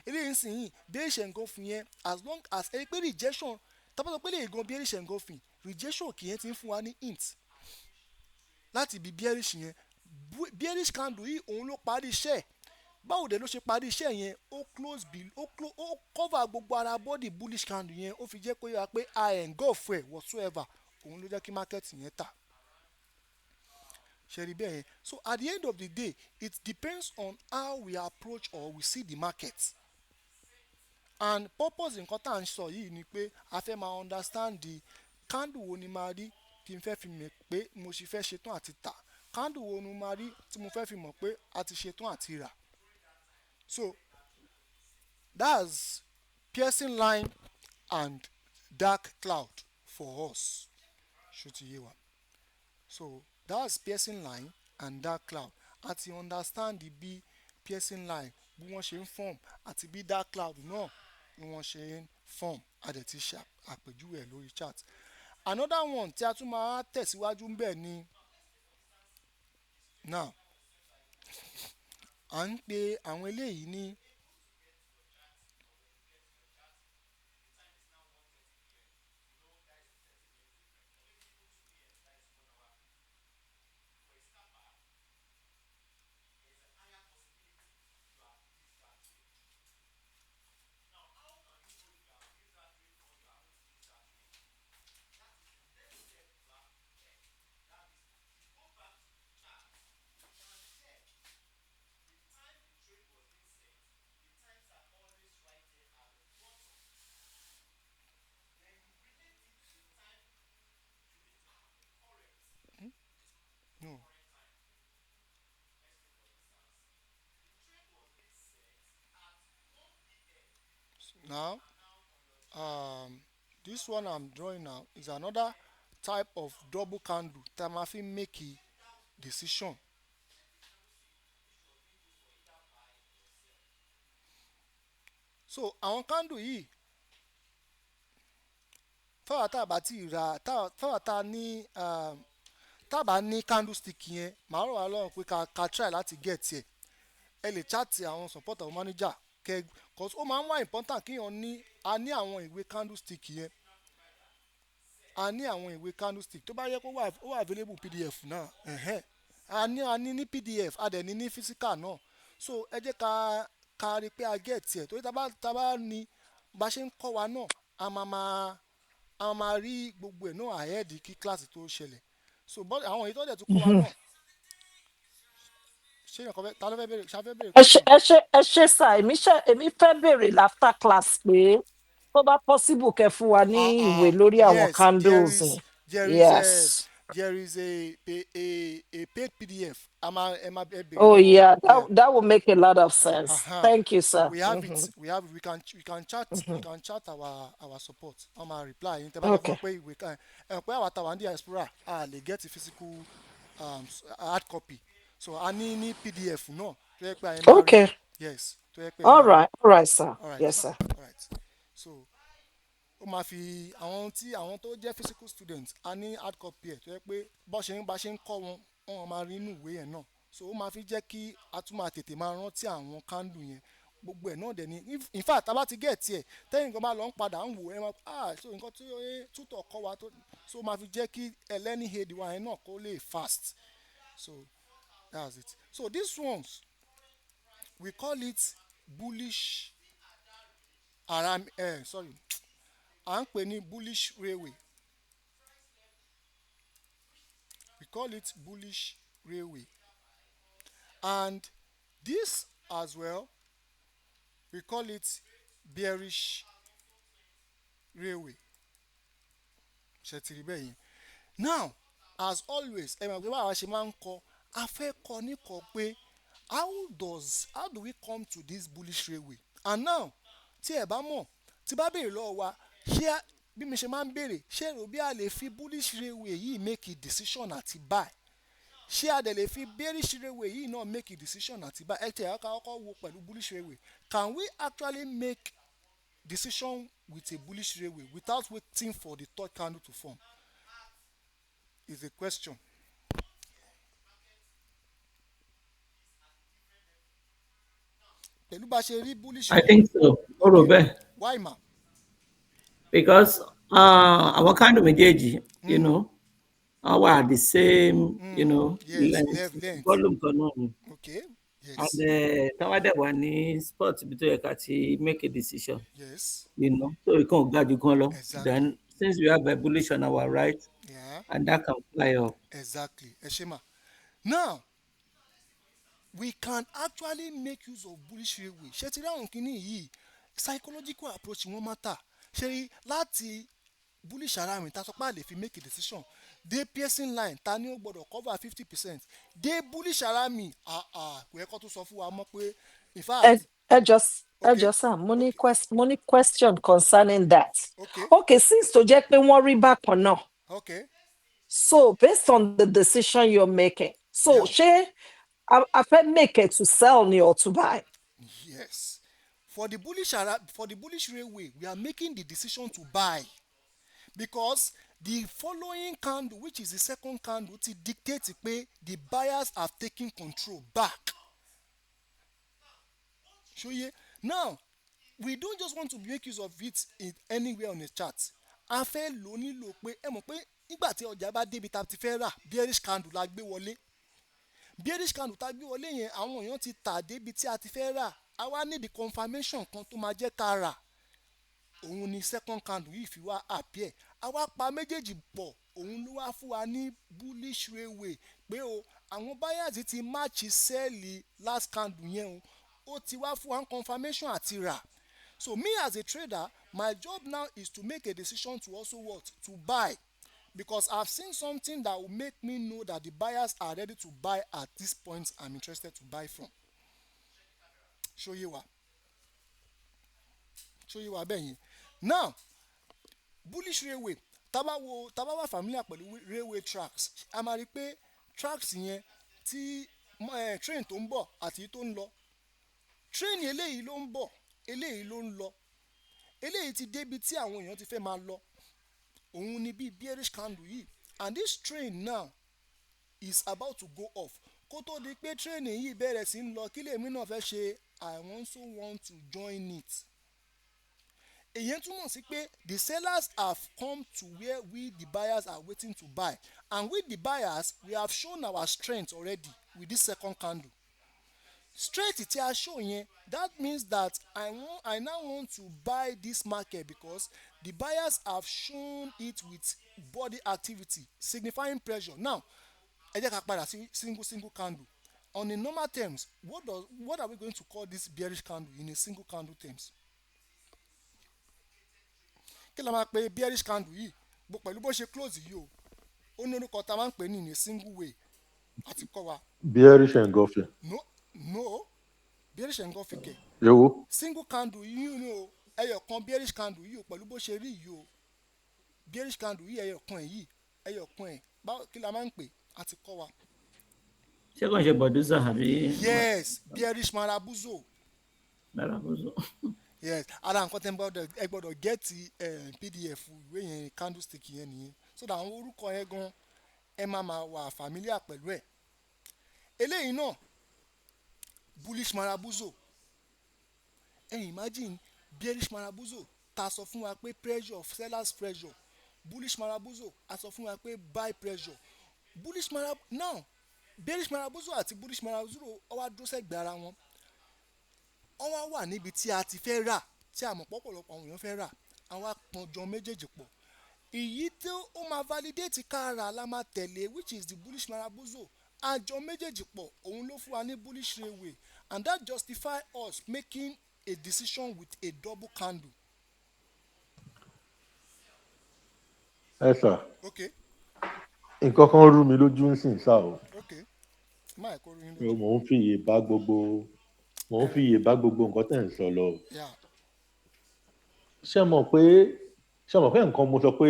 eléyìí sì yìn bearish engulfing yẹn as long as ẹ rí pé rejection tá a bá sọ pé eléyìí gan bearish engulfing rejection kì yẹn ti ń fún wa ní hint láti bí bearish yẹn bearish candle yìí òun ló parí iṣẹ́ báwo dẹ̀ ló ṣe parí iṣẹ́ yẹn ó close bill ó cover gbogbo ara body bullish candle yẹn ó fi jẹ́ pé wá pé a engulf ẹ̀ whatsoever òun ló jẹ́ kí market yẹn tà ṣe rí bẹ́ẹ̀ yẹn so at the end of the day it depends on how we approach or we see the market and purpose nǹkan tá à ń sọ yìí ni pé a fẹ́ máa understand the candle wo ni máa rí tí n fẹ́ fi mọ̀ pé mo sì fẹ́ ṣetán àti tà candle wo ni máa rí tí mo fẹ́ fi mọ̀ pé a ti ṣetán àti rà so that's piercing line and dark cloud for us ṣó ti yé wa so that's piercing line and dark cloud àti understand bí piercing line bí wọ́n ṣe ń form àti bí dark cloud náà bí wọ́n ṣe ń form a dẹ̀ ti ṣe àpèjúwe ẹ̀ lórí chart another one tí a tún máa tẹ̀síwájú ń bẹ̀ ni now à ń pe àwọn eléyìí ní Now, um, this one I'm drawing now is another type of double candle that ma fi make a decision. So àwọn candle yìí fáwọn tá a bá ti ra fáwọn tá a ní tá a bá ní candlestick yẹn màá rọ̀ wá lọ́rùn pé ká try láti get ẹ̀. Ẹ lè chat àwọn support àwọn manager kẹ cause ó máa ń wá important kéèyàn ní a ní àwọn ìwé candlestick yẹn, a ní àwọn ìwé candlestick tó bá yẹ kó wà available pdf náà a ní ní pdf a dẹ̀ ní ní physical náà. So ẹ jẹ́ ká rí i pé a get ẹ̀ torí tá a bá ní bá ṣe ń kọ́ wa náà a máa rí gbogbo ẹ̀ náà ahead kí kíláàsì tó ṣẹlẹ̀. So àwọn èyí tó dẹ̀ tún kọ́ wa náà ṣé èèyàn kan fẹ́ ta ló fẹ́ bèrè ṣáfẹ́ bèrè ẹ ṣe question. ẹ ṣe ẹ ṣe sá èmi fẹ́ béèrè láfter class pé tó bá possible kẹ́ fún wa ní ìwé lórí àwọn Yes, candles yẹn. there is Yes. a paid pdf ẹ máa bèrè Oh lọ́wọ́ yeah, yeah. that would make a lot of sense. Uh-huh. Thank you, So sir. we have it. We can chat our support. I'm a reply. In terms Okay. of pé ìwé kan pé àwa tá wà ní diaspora a lè get physical hard copy. So a ní PDF náà tó yẹ pé a máa rí. Okay. Yes. Tó yẹ pé All right, sir. All right. Yes, sir. All right. So ó máa fi àwọn tó jẹ́ physical students a ní hard copy ẹ̀ tó yẹ pé bá ṣe ń kọ́ wọn wọ́n máa rí inú ìwé yẹn náà. So ó máa fi jẹ́ kí a tún máa tètè máa rántí àwọn candle yẹn gbogbo ẹ̀ náà dẹ̀ ni in fact tá a bá ti get tiẹ̀ tẹ́yìn kan bá lọ ń padà ń wò ẹ máa so nǹkan tí tútọ̀ kọ́ wa tó so ó máa fi jẹ́ kí ẹlẹ́ni head wa yẹn náà kó lè fast. So that's it. So these ones we call it bullish sorry à ń pè ní bullish railway. We call it bullish railway. And this as well, we call it bearish railway. Ṣé ti rí bẹ́ẹ̀ yẹn? Now, as always, ẹ mọ̀ pé báwa ṣe máa ń kọ́ a fẹ́ kọ́ níkọ́ pé how do we come to this bullish railway? And now, tí ẹ bá mọ̀ tí bá béèrè lọ́wọ́ wa ṣé bí mi ṣe máa ń béèrè ṣé èrò bí a lè fi bullish railway yìí make a decision àti buy ṣé a dẹ̀ lè fi bearish railway yìí náà make a decision àti buy ẹ tẹ̀ ẹ́ ká kọ́kọ́ wo pẹ̀lú bullish railway. Can we actually make decision with a bullish railway without waiting for the third candle to form? Is a question. Pẹ̀lú bá ṣe rí bullish I think so. Ó rò bẹ́ẹ̀. Why ma? Because àwọn kind méjèèjì, you know, wọ́n wà the same, you know, Yes, length, volume kan náà ni. Okay. Yes. And táwa dẹ̀ wà ní spot ibi tó yẹ ká ti make a decision, Yes. you know, so ìkan ò ga jù kan lọ. Exactly. Then since we have a bullish on our right, Yeah. and that can fly up. Exactly. Eshema. Now, we can actually make use of bullish railway. Ṣé ti rí àwọn kìíní yìí psychological approach wọn matter. Ṣé rí láti bullish ara mi ta sọ pé a lè fi make a decision dé piercing line ta ni ó gbọdọ̀ cover 50% dé bullish ara mi kò yẹ kó tún sọ fún wa mọ́ pé in fact. ẹ jọ sir mo ní question concerning that. Okay, since tó jẹ́ pé wọ́n rí bákan náà. Okay. So based on the decision you're making, so ṣé I fẹ́ make it to sell ni or to buy? Yes. For the bullish railway, we are making the decision to buy because the following candle, which is the second candle, to dictate pé the buyers have taken control back. Show you now. We don't just want to make use of it in anywhere on the chart. A fẹ́ lò nílò pé ẹ mọ̀ pé nígbà tí ọjà bá débi tá a ti fẹ́ rà bearish candle la gbé wọlé. Bearish candle tá a gbé wọlé yẹn àwọn èèyàn ti tà débi tí a ti fẹ́ rà a wá ní the confirmation kan tó máa jẹ́ ká rà òun ni second candle yìí fi wá appear a wá pa méjèèjì pọ̀ òun ló wá fún wa ní bullish railway pé o àwọn buyers ti match sẹ́ẹ̀lì last candle yẹn o ó ti wá fún wa confirmation àti rà. So me as a trader, my job now is to make a decision to also what? To buy. Because I've seen something that will make me know that the buyers are ready to buy at this point I'm interested to buy from. Show you what. ṣó yé wa bẹ́ẹ̀ yẹn. Now bullish railway tá bá wà familiar pẹ̀lú railway tracks a máa rí i pé tracks yẹn tí train tó ń bọ̀ àti tó ń lọ, train eléyìí ló ń bọ̀ eléyìí ló ń lọ, eléyìí ti débi tí àwọn èèyàn ti fẹ́ máa lọ, òun ni bí bearish candle yìí, and this train now is about to go off. Kó tó di pé train yìí bẹ̀rẹ̀ sí ń lọ, kí lèmi náà fẹ́ ṣe, I also want to join it. Èyí túmọ̀ sí pé the sellers have come to where we the buyers are waiting to buy, and with the buyers we have shown our strength already with this second candle. Strength tí a show yẹn, that means that I now want to buy this market because the buyers have shown it with body activity signifying pressure. Now ẹ jẹ́ ká padà sí single candle. On a normal terms, what are we going to call this bearish candle in a single candle terms? Kí la máa pe bearish candle yìí pẹ̀lú bó ṣe close yìí o, ó ní orúkọ tá a máa ń pè ní in a single way àti kọ́ wa. bearish engulfing. No bearish engulfing kẹ̀. Ewo. Single candle yìí ni o, ẹyọ kan bearish candle yìí o pẹ̀lú bó ṣe rí yìí o, bearish candle yìí ẹyọ kan ẹ̀ yìí ẹyọ kan ẹ̀ báwo kí la máa ń pè àti kọ́ wa. ṣé kò ń ṣe bọ̀dúsà àbí. Yes, bearish marabuzo. Marabuzo. Yes, ara nǹkan tẹ́ ẹ gbọ́dọ̀ gẹ́ẹ̀tì pdf ìwé yẹn candlestick yẹn nìyẹn, so that àwọn orúkọ yẹn gan ẹ máa wà familiar pẹ̀lú ẹ̀. Eléyìí náà bullish marabuzo, imagine bearish marabuzo ta sọ fún wa pé pressure sellers pressure, bullish marabuzo a sọ fún wa pé buy pressure. Now bearish marabuzo àti bullish marabuzo ó wá dúró sẹ́gbẹ̀ẹ́ ara wọn, wọ́n wá wà níbi tí a ti fẹ́ rà, tí a mọ̀ pọ̀pọ̀lọpọ̀ àwọn èèyàn fẹ́ rà, àwọn àpọ̀jọ méjèèjì pọ̀. Èyí tí ó máa validate kára la máa tẹ̀lé, which is the bullish marabuzo. Àjọ méjèèjì pọ̀ òun ló fún wa ní bullish railway, and that justify us making a decision with a double candle. Ẹ sà, Okay, nǹkan kan rú mi lójú ń sìn sá o. okay, máa kó rin lójú. Mò ń fìyè bá gbogbo nǹkan tẹ̀ ń sọ lọ. Yeah. Ṣé mọ̀ pé nǹkan mo sọ pé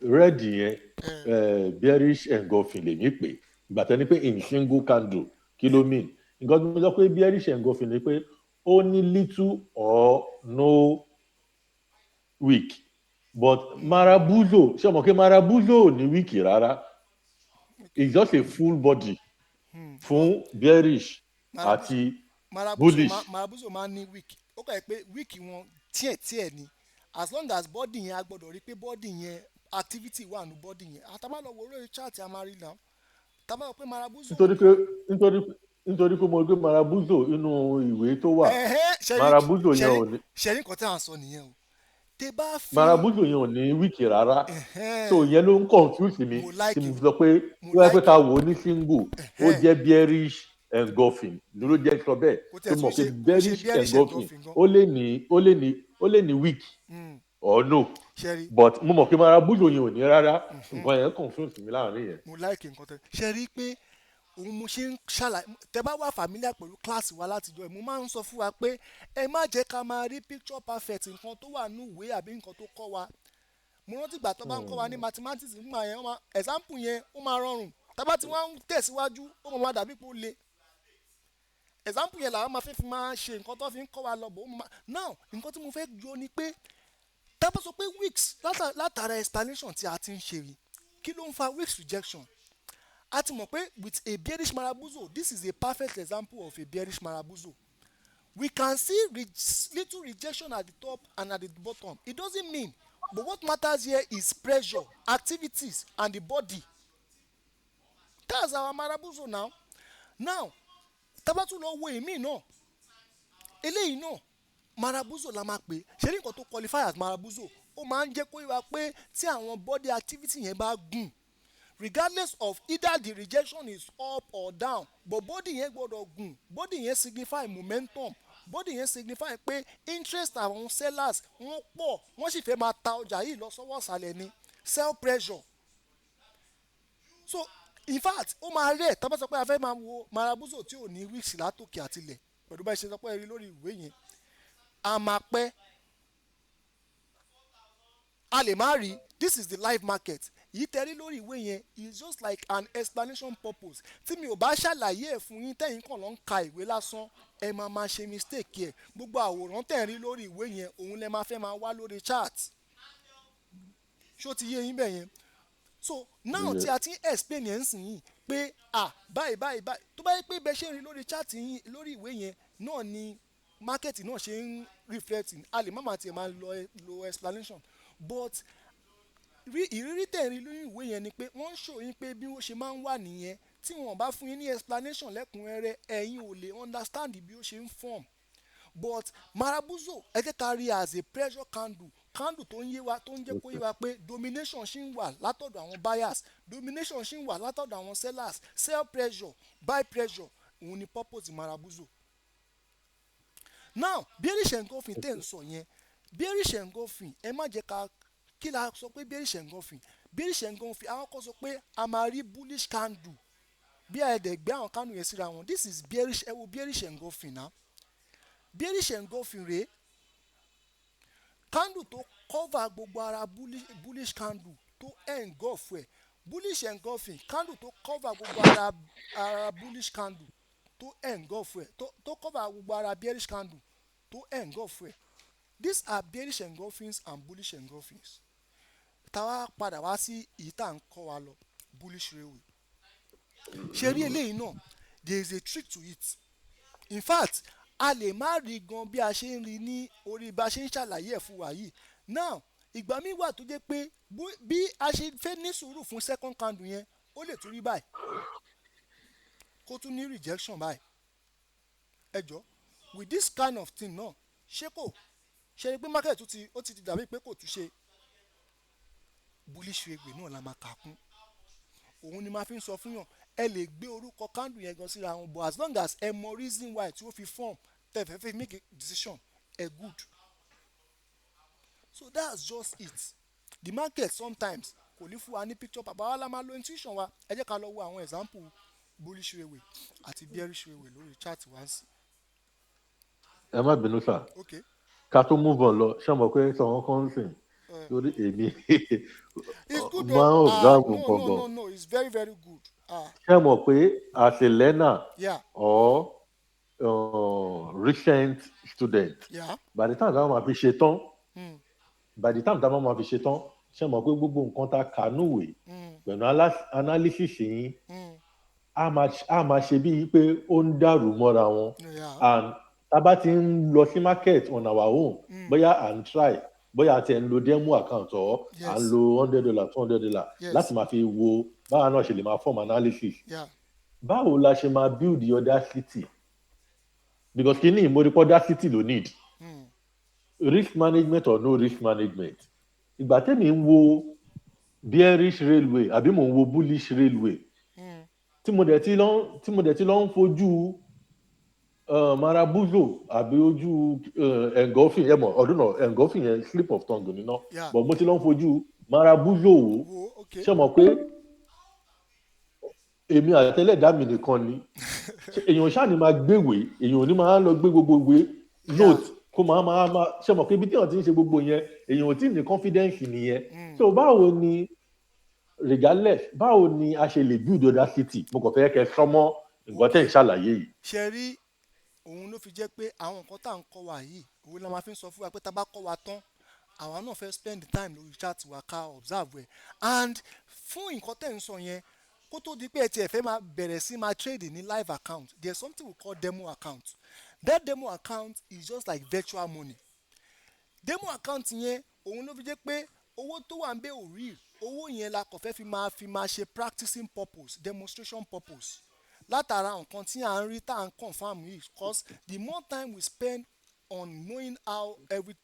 red yẹn bearish engulfing lèmi pè, ìgbà tẹ́ ni pé in single candle kí ló mean? Nǹkan tí mo sọ pé bearish engulfing ni pé ó ní little or no wick, but marabuzo, ṣé mọ̀ pé marabuzo ò ní wick rárá, it's just a full body fún bearish àti bullish. Marabuzo máa ń ní weak, ó kọ̀ ẹ́ pé weak wọn tíẹ̀ ni, as long as body yẹn a gbọ́dọ̀ rí pé body yẹn activity wà ní body yẹn. Àtàbà lọ wo lórí chart a máa rí náà, tàbá lọ pé marabuzo. nítorí pé mo gbé marabuzo inú ìwé tó wà, marabuzo yẹn ò ní. ṣẹ́rí nǹkan tí à ń sọ nìyẹn o. Tẹ́ bá fi marabuzo yẹn ò ní wíìkì rárá, so yẹn ló ń confuse mi tí mo sọ pé wọ́n pẹ́ ká wò ó ní single ó jẹ́ bearish engulfing ló jẹ́ sọ bẹ́ẹ̀, tó mọ̀ pé bearish engulfing ó lè ní weak or no, but mo mọ̀ pé marabuzo yẹn ò ní rárá, nǹkan yẹn confuse mi láàrin yẹn. mo like nǹkan tẹ́ ṣe rí pé òun mo ṣe ń ṣàlàyé, tẹ́ bá wà familiar pẹ̀lú kíláàsì wa látijọ́ ẹ̀, mo máa ń sọ fún wa pé ẹ má jẹ́ ká máa rí picture perfect nǹkan tó wà ní ìwé àbí nǹkan tó kọ́ wa. Mo rántí ìgbà tó bá ń kọ́ wa ní mathematics nígbà yẹn example yẹn ó máa rọrùn, tábà tí wọ́n ń tẹ̀síwájú ó máa dàbí pé ó le. Example yẹn làwọn máa fi máa ṣe nǹkan tó fi ń kọ́ wa lọ bò ó máa. Now nǹkan tí mo fẹ́ yọ ni pé tábà sọ pé weeks látara explanation tí a ti ń ṣe rí, kí ló ń fa weeks rejection? A ti mọ̀ pé with a bearish marabuzo, this is a perfect example of a bearish marabuzo. We can see little rejection at the top and at the bottom. It doesn't mean, but what matters here is pressure, activities, and the body. That's our marabuzo now. Now, tabatu lọ wo èmi náà, eléyìí náà marabuzo la máa pè. Ṣé ní nǹkan tó qualify as marabuzo, ó máa ń jẹ́ kó yé wa pé tí àwọn body activity yẹn bá gùn, regardless of either the rejection is up or down, but body yẹn gbọ́dọ̀ gùn, body yẹn signify momentum, body yẹn signify pé interest àwọn sellers wọ́n pọ̀, wọ́n sì fẹ́ máa ta ọjà yìí lọ sọ́wọ́ ìsàlẹ̀ ni, sell pressure. So in fact ó máa rẹ̀ tá bá sọ pé a fẹ́ máa wo marabuzo tí ò ní wíìsì látòkè àtilẹ̀ pẹ̀lú bá ṣe sọ pé ẹ rí lórí ìwé yẹn. a máa pẹ́, a lè má rí. This is the live market. Yìí tẹ́rí lórí ìwé yẹn is just like an explanation purpose. Tí mi ò bá ṣàlàyé ẹ̀ fún yín tẹ́yìn kàn lọ ń ka ìwé lásán, ẹ máa ṣe mistake ẹ̀. Gbogbo àwòrán tẹ̀ ń rí lórí ìwé yẹn òun lẹ máa fẹ́ máa wá lórí chart. Ṣó ti yé yín bẹ́ẹ̀ yẹn? So now tí a ti ń explain yẹn sìn yín pé báyìí báyìí báyìí tó bá yẹ pé bẹ́ẹ̀ ṣe ń rí lórí chart yín lórí ìwé yẹn náà ni market náà ṣe ń reflect, a lè má máa tiẹ̀ máa lo explanation, but ìrírí tẹ̀ ń rí lórí ìwé yẹn ni pé wọ́n ń show yín pé bí wọ́n ṣe máa ń wà nìyẹn. Tí wọ́n bá fún yín ní explanation lẹ́kùnrẹ́rẹ́ ẹ̀yin ò lè understand bí ó ṣe ń form. But marabuzo ẹ jẹ́ ká rí as a pressure candle tó ń yé wa, tó ń jẹ́ kó yé wa pé domination ṣì ń wà látọ̀dọ̀ àwọn buyers, domination ṣì ń wà látọ̀dọ̀ àwọn sellers, sell pressure, buy pressure, òun ni purpose marabuzo. Now bearish engulfing tẹ̀ ń sọ yẹn, bearish engulfing ẹ má jẹ́ ká kí la sọ pé bearish engulfing àwọn kan sọ pé a máa rí bullish candle bí ẹ̀ẹ́dẹ̀gbẹ́ àwọn candle yẹn síra wọn. This is bearish, ẹ wo bearish engulfing náà. Bearish engulfing rèé candle tó cover gbogbo ara bullish candle tó engulf ẹ̀. Bullish engulfing candle tó cover gbogbo ara bullish candle tó engulf ẹ̀, tó cover gbogbo ara bearish candle tó engulf ẹ̀. These are bearish engulfings and bullish engulfings. Táwa padà wá sí èyí tá à ń kọ́ wa lọ, bullish railway. Ṣé rí eléyìí náà? There is a trick to it. In fact, a lè má rí gan bí a ṣe ń rí ní orí bá a ṣe ń ṣàlàyé ẹ̀ fún wa yìí. Now ìgbà míì wà tó jẹ́ pé bí a ṣe fẹ́ ní sùúrù fún second candle yẹn ó lè tún rí báyìí kó tún ní rejection báyìí. Ẹ jọ with this kind of thing náà ṣé rí pé market ó ti dàbí pé kò tún ṣe bullish railway náà la máa kà kún. Òun ni máa fi ń sọ fún yàn ẹ lè gbé orúkọ candle yẹn gan síra wọn, but as long as ẹ mọ reason why tí ó fi form tẹ̀fẹ́ fi make a decision ẹ good. So that's just it. The market sometimes kò ní fún wa ní picture, bàbá wa la máa lo intuition wa. Ẹ jẹ́ ká lọ wo àwọn example bullish railway àti bearish railway lórí chart wa sí. Ẹ má bínú sà. Okay. Ká tó move on lọ ṣé mo pé sọ wọn kàn sìn lórí èmi máa ń observe nǹkan gan. No, it's very very good. Ṣé mo pé as a learner Yeah. or recent student, Yeah. by the time táwọn máa fi ṣe tán ṣé mo pé gbogbo nǹkan tá a kà núwèé pẹ̀lú analysis yín a máa ṣe bíi pé ó ń dàrú mọ́ra wọn. Yeah. And tá a bá ti ń lọ sí market on our own bóyá à ń try bóyá a ti ń lo demo account or à ń lo $100 $200 láti máa fi wo báwa náà ṣe lè máa form analysis. Yeah. Báwo la ṣe máa build the audacity? Because kí ni ìmọ̀rípọ̀ audacity ló need? Risk management or no risk management? Ìgbà tẹ́mi ń wo bearish railway àbí mò ń wo bullish railway tí mo dẹ̀ ti lọ ń fojú marabuzo àbí ojú engulfing yẹn mọ̀ ọdún náà engulfing yẹn slip of tongue nínú but mo ti lọ ń fojú marabuzo wò ṣé mo pé èmi àtẹlẹ́dá mi nìkan ni èèyàn ṣáà ni máa gbéwèé èèyàn ò ní máa lọ gbé gbogbo ìwé note kó máa ṣe mọ̀ pé ibi tí wọ́n ti ń ṣe gbogbo yẹn èèyàn ò tí ì ní confidence nìyẹn. So báwo ni regardless báwo ni a ṣe lè build audacity? Mo kàn fẹ́ kẹ́ sọmọ nǹkan tẹ̀ ń ṣàlàyé yìí. Ṣe rí òun ló fi jẹ́ pé àwọn nǹkan tá à ń kọ́ wa yìí òun la máa fi ń sọ fún wa pé tá a bá kọ́ wa tán àwa náà fẹ́ spend time lórí chat wa ká observe ẹ̀ and fún nǹkan tẹ̀ ń sọ yẹn kó tó di pé ẹ tiẹ̀ fẹ́ máa bẹ̀rẹ̀ sí máa trade ní live account there is something we call demo account. That demo account is just like virtual money. Demo account yẹn òun ló fi jẹ́ pé owó tó wà ń bẹ ò rí owó yẹn la kàn fẹ́ fi máa ṣe practicing purpose demonstration purpose látara nǹkan tí à ń rí tá à ń confirm yìí because the more time we spend on knowing how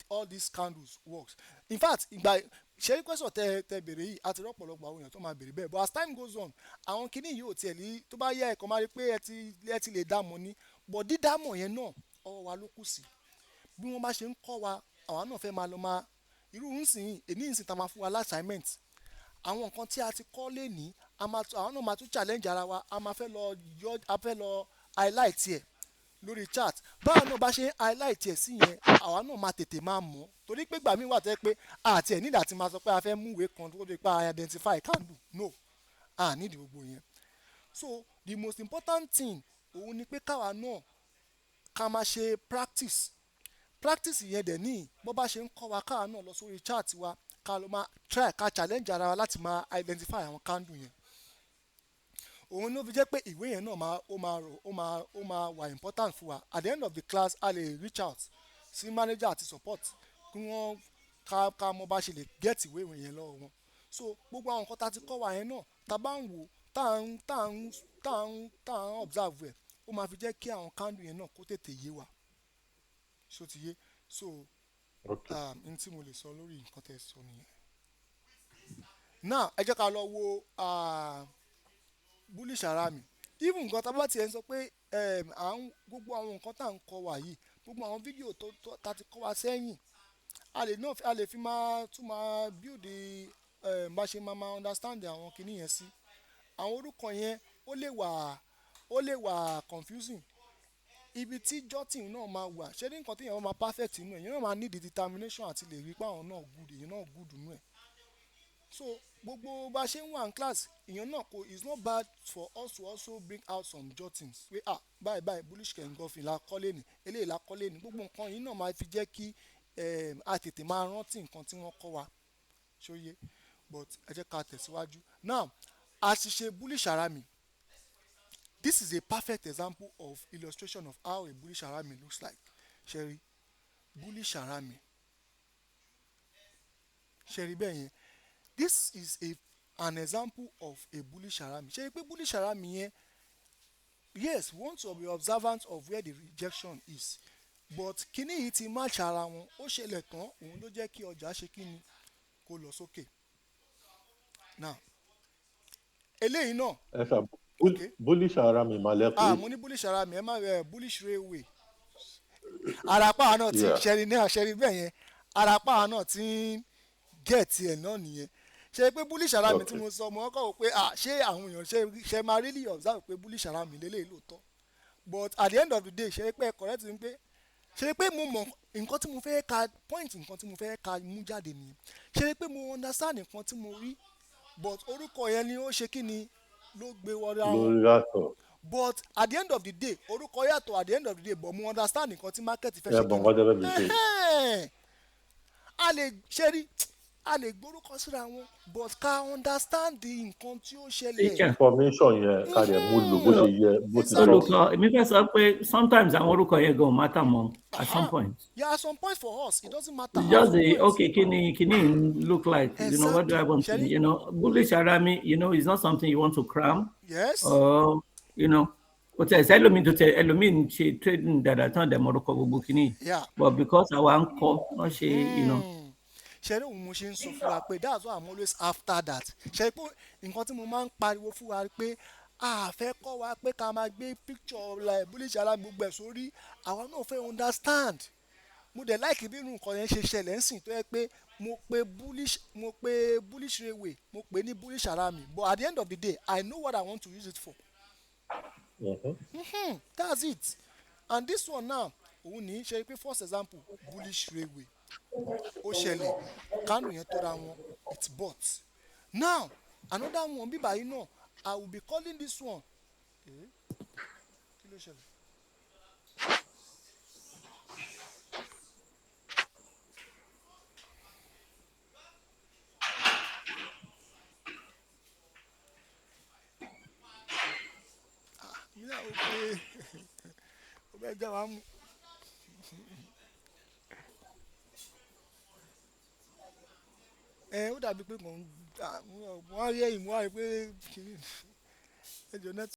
all these candles works. In fact ìgbà ṣe question tẹ bèrè yìí àti rọpòlọpọ̀ àwọn èèyàn tó máa bèrè bẹ́ẹ̀ but as time goes on àwọn kinní yìí ò tiẹ̀ ní tó bá yẹ ẹ̀kọ́ máa rí pé ẹ ti lè dámọ̀ ní but dídámọ̀ yẹn náà ọwọ́ wa ló kù sí bí wọ́n bá ṣe ń kọ́ wa àwa náà fẹ́ máa lọ máa irú nsìn èní nsìn tá a máa fún wa l'assignment àwọn nǹkan tí a ti kọ́ lé ní àwọn náà máa tún challenge ara wa a máa fẹ́ lọ highlight ẹ̀ lórí chart báwa náà bá ṣe ń highlight ẹ̀ sí yẹn àwa náà máa tètè máa mọ̀ torí pé gbà mí wà tẹ́ pé àti ẹ̀ nígbà tí máa sọ pé a fẹ́ mú ìwé kan tó dé pé a identify candle no a nídìí gbogbo yẹn so the most important thing òun ni pé káwa náà ká máa ṣe practice yẹn dẹ̀ ní bó bá ṣe ń kọ́ wa káwa náà lọ sórí chart wa ká lọ máa try ká challenge ara wa láti máa identify àwọn candle yẹn òun ló fi jẹ́ pé ìwé yẹn náà ó máa wà important fún wa at the end of the class a lè reach out sí manager àti support kí wọ́n ká mọ̀ bá ṣe lè get ìwé yẹn lọ́wọ́ wọn so gbogbo àwọn nǹkan tá a ti kọ́ wa yẹn náà tá a bá ń wò tá à ń observe ẹ̀ ó máa fi jẹ́ kí àwọn candle yẹn náà kó tètè yé wa so ti yé so n tí mo lè sọ lórí nǹkan tẹ́ sọ nìyẹn now ẹ jẹ́ ká lọ wo bullish ara mi even nǹkan tá a bá tiẹ̀ ń sọ pé gbogbo àwọn nǹkan tá à ń kọ́ wa yìí gbogbo àwọn fídíò tó ta ti kọ́ wa sẹ́yìn a lè fi máa tún máa build bá ṣe máa understand àwọn kinní yẹn sí àwọn orúkọ yẹn ó lè wà confusing ibi tí jotting náà máa wà ṣé ní nǹkan tí èèyàn máa perfect inú ẹ̀ èèyàn náà máa need determination àti lè rí pé àwọn náà good èèyàn náà good nínú ẹ̀ so gbogbo bá ṣe ń wà ní class èèyàn náà it's not bad for us to also bring out some jottings pé báyìí bullish engulfing la kọ́lé ní eléyìí la kọ́lé ní gbogbo nǹkan yìí náà máa fi jẹ́ kí a tètè máa rántí nǹkan tí wọ́n kọ́ wa ṣóyé but ẹ jẹ́ ká tẹ̀síwájú now àṣìṣe bullish ara mi this is a perfect example of illustration of how a bullish ara mi looks like ṣẹ́rí bullish ara mi ṣẹ́rí bẹ́ẹ̀ yẹn this is an example of a bullish ara mi ṣẹ́rí pé bullish ara mi yẹn yes we want to be observant of where the rejection is but kíní yìí ti match ara wọn ó ṣẹlẹ̀ tán òun ló jẹ́ kí ọjà ṣe kíni kó lọ sókè now eléyìí náà. ẹ sà bullish ara mi máa lẹ́kọ̀ọ́. mo ní bullish ara mi ẹ má rẹ bullish railway arapa náà ti ṣẹ́rí ní àṣẹrí bẹ́ẹ̀ yẹn arapa náà ti ń gẹ̀ẹ́tì ẹ̀ náà nìyẹn ṣe pé bullish ara mi tí mo sọ mo kọ́ wò pé ṣé àwọn èèyàn ṣe máa really observe pé bullish ara mi lélẹ́yìí lóòótọ́ but at the end of the day ṣe pé correct ni pé ṣe pé mo mọ nǹkan tí mo fẹ́ ka point nǹkan tí mo fẹ́ ka mú jáde nìyẹn ṣe pé mo understand nǹkan tí mo rí but orúkọ yẹn ni ó ṣe kí ni ló gbé wọlé àwọn but at the end of the day orúkọ yàtọ̀ at the end of the day but mo understand nǹkan tí market fẹ́ ṣe kí ni a lè ṣe rí a lè gbórúkọ síra wọn but ká understand nǹkan tí ó ṣẹlẹ̀. information yẹn ká lè mú lò bó ṣe yẹ bó ti sọ. olùkọ́ èmi fẹ́ sọ pé sometimes àwọn orúkọ yẹn gan matter mọ́ at some point. Yeah, at some point for us it doesn't matter. It's just the okay kini look like exactly. You know what do I want to you know bullish ara mi you know it's not something you want to cram. Yes. Or you know o tẹ ẹlòmíì tó tẹ ẹlòmíì ṣe trading dada tán dẹ̀ mọ́ orúkọ gbogbo kini. Yeah. But because àwa ń kọ́ wọ́n ṣe you know. ṣe ní òun mo ṣe ń sọ fún wa pé that's why I'm always after that ṣe pé nǹkan tí mo máa ń pariwo fún wa pé a fẹ́ kọ́ wa pé ká máa gbé picture like bullish ara gbogbo ẹ̀ sórí àwa náà fẹ́ understand mo dẹ̀ like bí irú nǹkan yẹn ṣe ṣẹlẹ̀ ń sìn tó yẹ pé mo pe bullish railway mo pe ní bullish ara mi but at the end of the day I know what I want to use it for. That's it and this one now òun ní ṣe pé first example bullish railway ó ṣẹlẹ̀ kánú yẹn tó ra wọn it's bought now another one bí báyìí náà I will be calling this one kí ló ṣẹlẹ̀. ó bẹ́ẹ̀ já wa mú. Ó dàbí pé mò ń rí ẹ̀yìn mú wá rí pé kìíní ẹjọ́ nẹ́tì.